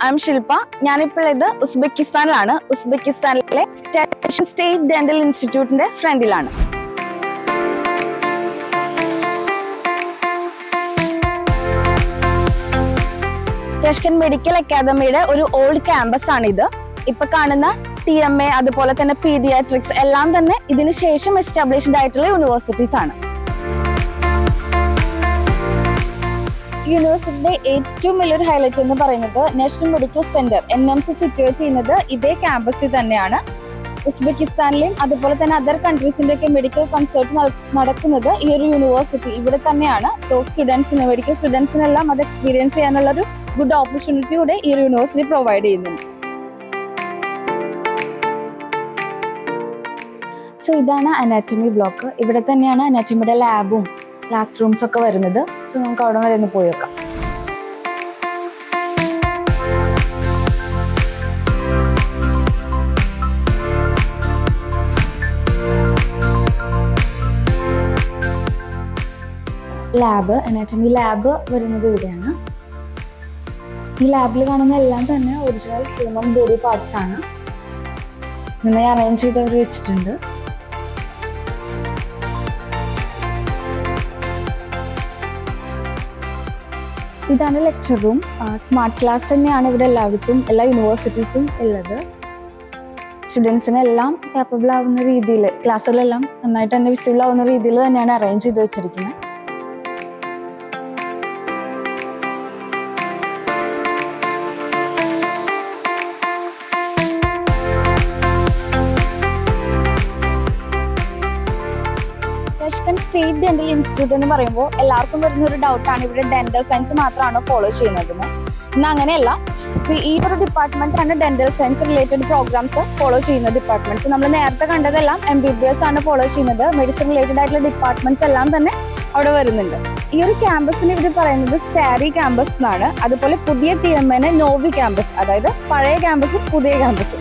I M ശില്പ. ഞാനിപ്പോൾ ഇത് ഉസ്ബെക്കിസ്ഥാനിലാണ്. ഉസ്ബെക്കിസ്ഥാനിലെ state dental ഇൻസ്റ്റിറ്റ്യൂട്ടിന്റെ ഫ്രണ്ടിലാണ്. താഷ്കന്റ് മെഡിക്കൽ അക്കാദമിയുടെ ഒരു ഓൾഡ് ക്യാമ്പസ് ആണ് ഇത്. ഇപ്പൊ കാണുന്ന TMA അതുപോലെ തന്നെ പീഡിയാട്രിക്സ് എല്ലാം തന്നെ ഇതിന് ശേഷം എസ്റ്റാബ്ലിഷ്ഡ് ആയിട്ടുള്ള യൂണിവേഴ്സിറ്റീസ് ആണ്. യൂണിവേഴ്സിറ്റിയുടെ ഏറ്റവും വലിയൊരു ഹൈലൈറ്റ് എന്ന് പറയുന്നത് national medical centre NMC situate ചെയ്യുന്നത് ഇതേ ക്യാമ്പസിൽ തന്നെയാണ്. ഉസ്ബെക്കിസ്ഥാനിലെയും അതുപോലെ തന്നെ അതർ കൺട്രീസിന്റെ ഒക്കെ മെഡിക്കൽ കൺസൾട്ട് നടക്കുന്നത് ഈ ഒരു യൂണിവേഴ്സിറ്റി ഇവിടെ തന്നെയാണ്. സോ മെഡിക്കൽ സ്റ്റുഡൻസിനെല്ലാം അത് എക്സ്പീരിയൻസ് ചെയ്യാനുള്ള ഒരു ഗുഡ് ഓപ്പർച്യൂണിറ്റി കൂടെ ഈ ഒരു യൂണിവേഴ്സിറ്റി പ്രൊവൈഡ് ചെയ്യുന്നുണ്ട്. സോ ഇതാണ് അനാറ്റമി ബ്ലോക്ക്. ഇവിടെ തന്നെയാണ് അനാറ്റമിയുടെ ലാബും ക്ലാസ് റൂംസ് ഒക്കെ വരുന്നത്. സോ നമുക്ക് അവിടെ വരെ ഒന്ന് പോയി വെക്കാം. അനാറ്റമി ലാബ് വരുന്നത് ഇവിടെയാണ്. ഈ ലാബിൽ കാണുന്ന എല്ലാം തന്നെ ഒറിജിനൽ ഹ്യൂമൻ ബോഡി പാർട്സ് ആണ്. നന്നായി അറേഞ്ച് ചെയ്തവർ വെച്ചിട്ടുണ്ട്. ഇതാണ് ലെക്ചർ റൂം. സ്മാർട്ട് ക്ലാസ് തന്നെയാണ് ഇവിടെ എല്ലായിടത്തും എല്ലാ യൂണിവേഴ്സിറ്റീസും ഉള്ളത്. സ്റ്റുഡൻസിനെല്ലാം കാപ്പബിൾ ആവുന്ന രീതിയിൽ ക്ലാസ്സുകളെല്ലാം നന്നായിട്ട് തന്നെ വിസിബിൾ ആവുന്ന രീതിയിൽ തന്നെയാണ് അറേഞ്ച് ചെയ്ത് വെച്ചിരിക്കുന്നത്. താഷ്കന്റ് സ്റ്റേറ്റ് ഡെന്റൽ ഇൻസ്റ്റിറ്റ്യൂട്ട് എന്ന് പറയുമ്പോൾ എല്ലാവർക്കും വരുന്ന ഒരു ഡൗട്ടാണ് ഇവിടെ ഡെന്റൽ സയൻസ് മാത്രമാണോ ഫോളോ ചെയ്യുന്നതെന്ന്. എന്നാൽ അങ്ങനെയല്ല. ഈ ഒരു ഡിപ്പാർട്ട്മെന്റ് ആണ് dental science related programmes follow ചെയ്യുന്ന ഡിപ്പാർട്ട്മെന്റ്സ്. നമ്മൾ നേരത്തെ കണ്ടതെല്ലാം MBBS ആണ് ഫോളോ ചെയ്യുന്നത്. മെഡിസിൻ റിലേറ്റഡ് ആയിട്ടുള്ള ഡിപ്പാർട്ട്മെന്റ്സ് എല്ലാം തന്നെ അവിടെ വരുന്നുണ്ട്. ഈ ഒരു ക്യാമ്പസിന് ഇവിടെ പറയുന്നത് സ്റ്റാരി ക്യാമ്പസ് എന്നാണ്. അതുപോലെ പുതിയ TMA നോവി ക്യാമ്പസ്, അതായത് പഴയ ക്യാമ്പസ് പുതിയ ക്യാമ്പസ്.